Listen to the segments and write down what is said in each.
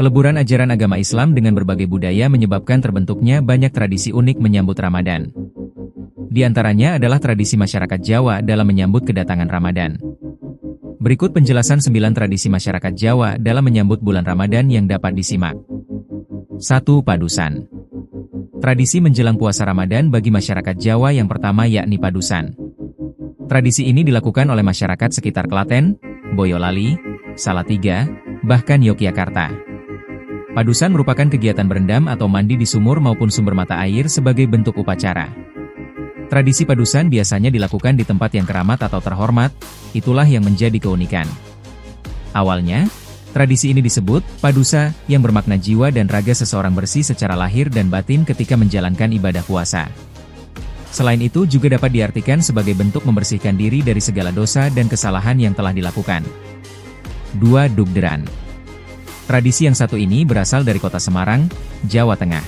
Peleburan ajaran agama Islam dengan berbagai budaya menyebabkan terbentuknya banyak tradisi unik menyambut Ramadan. Di antaranya adalah tradisi masyarakat Jawa dalam menyambut kedatangan Ramadan. Berikut penjelasan 9 tradisi masyarakat Jawa dalam menyambut bulan Ramadan yang dapat disimak. 1. Padusan. Tradisi menjelang puasa Ramadan bagi masyarakat Jawa yang pertama yakni padusan. Tradisi ini dilakukan oleh masyarakat sekitar Klaten, Boyolali, Salatiga, bahkan Yogyakarta. Padusan merupakan kegiatan berendam atau mandi di sumur maupun sumber mata air sebagai bentuk upacara. Tradisi padusan biasanya dilakukan di tempat yang keramat atau terhormat, itulah yang menjadi keunikan. Awalnya, tradisi ini disebut padusa, yang bermakna jiwa dan raga seseorang bersih secara lahir dan batin ketika menjalankan ibadah puasa. Selain itu juga dapat diartikan sebagai bentuk membersihkan diri dari segala dosa dan kesalahan yang telah dilakukan. 2. Dugderan. Tradisi yang satu ini berasal dari kota Semarang, Jawa Tengah.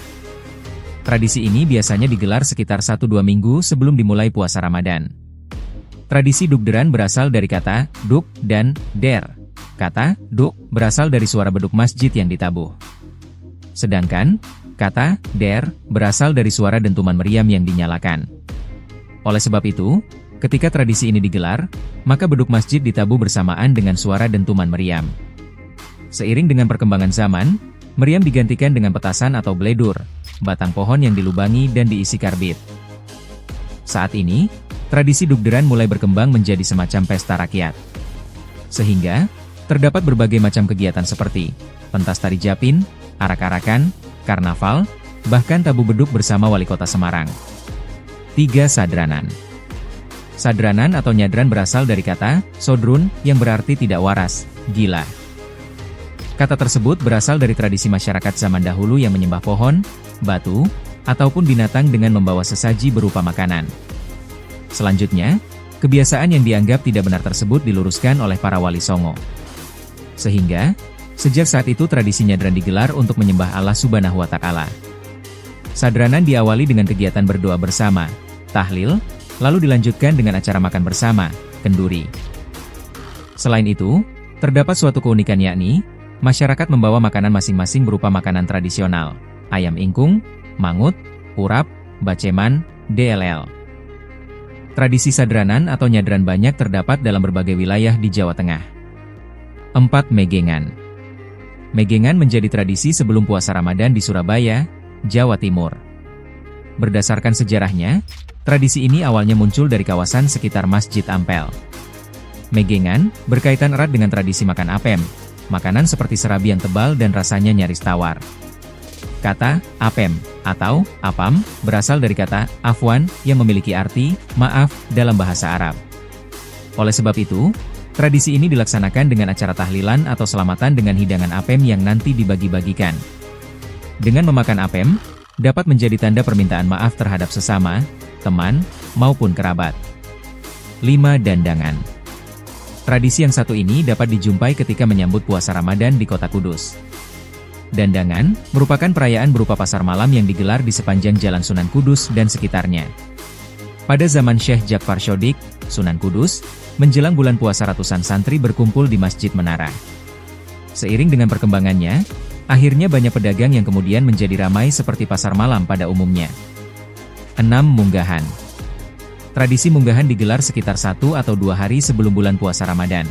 Tradisi ini biasanya digelar sekitar 1-2 minggu sebelum dimulai puasa Ramadan. Tradisi dugderan berasal dari kata duk dan der. Kata duk berasal dari suara beduk masjid yang ditabuh. Sedangkan kata der berasal dari suara dentuman meriam yang dinyalakan. Oleh sebab itu, ketika tradisi ini digelar, maka beduk masjid ditabuh bersamaan dengan suara dentuman meriam. Seiring dengan perkembangan zaman, meriam digantikan dengan petasan atau bledur, batang pohon yang dilubangi dan diisi karbit. Saat ini, tradisi dugderan mulai berkembang menjadi semacam pesta rakyat. Sehingga, terdapat berbagai macam kegiatan seperti pentas tari japin, arak-arakan, karnaval, bahkan tabu beduk bersama wali kota Semarang. 3. Sadranan. Sadranan atau nyadran berasal dari kata sodrun yang berarti tidak waras, gila. Kata tersebut berasal dari tradisi masyarakat zaman dahulu yang menyembah pohon, batu, ataupun binatang dengan membawa sesaji berupa makanan. Selanjutnya, kebiasaan yang dianggap tidak benar tersebut diluruskan oleh para wali songo. Sehingga, sejak saat itu tradisi nyadran digelar untuk menyembah Allah Subhanahu wa Ta'ala. Sadranan diawali dengan kegiatan berdoa bersama, tahlil, lalu dilanjutkan dengan acara makan bersama, kenduri. Selain itu, terdapat suatu keunikan yakni, masyarakat membawa makanan masing-masing berupa makanan tradisional, ayam ingkung, mangut, urap, baceman, DLL. Tradisi sadranan atau nyadran banyak terdapat dalam berbagai wilayah di Jawa Tengah. 4. Megengan. Megengan menjadi tradisi sebelum puasa Ramadan di Surabaya, Jawa Timur. Berdasarkan sejarahnya, tradisi ini awalnya muncul dari kawasan sekitar Masjid Ampel. Megengan berkaitan erat dengan tradisi makan apem, makanan seperti serabi yang tebal dan rasanya nyaris tawar. Kata apem atau apam berasal dari kata afwan yang memiliki arti maaf dalam bahasa Arab. Oleh sebab itu, tradisi ini dilaksanakan dengan acara tahlilan atau selamatan dengan hidangan apem yang nanti dibagi-bagikan. Dengan memakan apem, dapat menjadi tanda permintaan maaf terhadap sesama, teman, maupun kerabat. 5. Dandangan. Tradisi yang satu ini dapat dijumpai ketika menyambut puasa Ramadan di kota Kudus. Dandangan merupakan perayaan berupa pasar malam yang digelar di sepanjang Jalan Sunan Kudus dan sekitarnya. Pada zaman Syekh Ja'far Shodiq, Sunan Kudus, menjelang bulan puasa ratusan santri berkumpul di Masjid Menara. Seiring dengan perkembangannya, akhirnya banyak pedagang yang kemudian menjadi ramai seperti pasar malam pada umumnya. 6. Munggahan. Tradisi munggahan digelar sekitar 1 atau 2 hari sebelum bulan puasa Ramadan.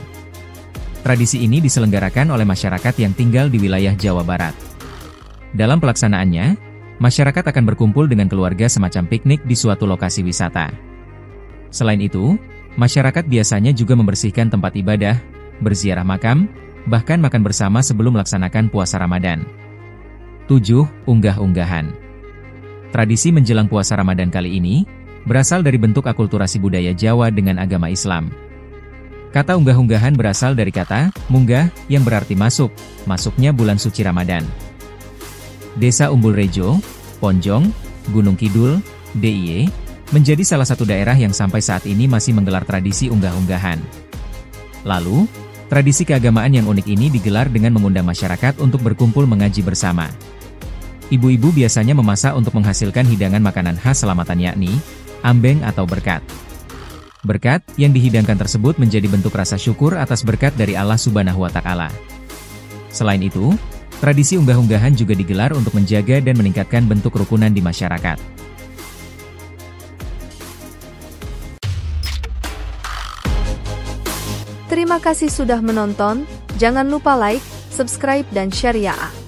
Tradisi ini diselenggarakan oleh masyarakat yang tinggal di wilayah Jawa Barat. Dalam pelaksanaannya, masyarakat akan berkumpul dengan keluarga semacam piknik di suatu lokasi wisata. Selain itu, masyarakat biasanya juga membersihkan tempat ibadah, berziarah makam, bahkan makan bersama sebelum melaksanakan puasa Ramadan. 7. Unggah-unggahan. Tradisi menjelang puasa Ramadan kali ini berasal dari bentuk akulturasi budaya Jawa dengan agama Islam. Kata unggah-unggahan berasal dari kata munggah yang berarti masuk, masuknya bulan suci Ramadan. Desa Umbul Rejo, Ponjong, Gunung Kidul, DIY, menjadi salah satu daerah yang sampai saat ini masih menggelar tradisi unggah-unggahan. Lalu, tradisi keagamaan yang unik ini digelar dengan mengundang masyarakat untuk berkumpul mengaji bersama. Ibu-ibu biasanya memasak untuk menghasilkan hidangan makanan khas selamatan yakni ambeng atau berkat. Berkat yang dihidangkan tersebut menjadi bentuk rasa syukur atas berkat dari Allah Subhanahu wa Ta'ala. Selain itu, Tradisi unggah-unggahan juga digelar untuk menjaga dan meningkatkan bentuk kerukunan di masyarakat. Terima kasih sudah menonton, jangan lupa like, subscribe dan share ya.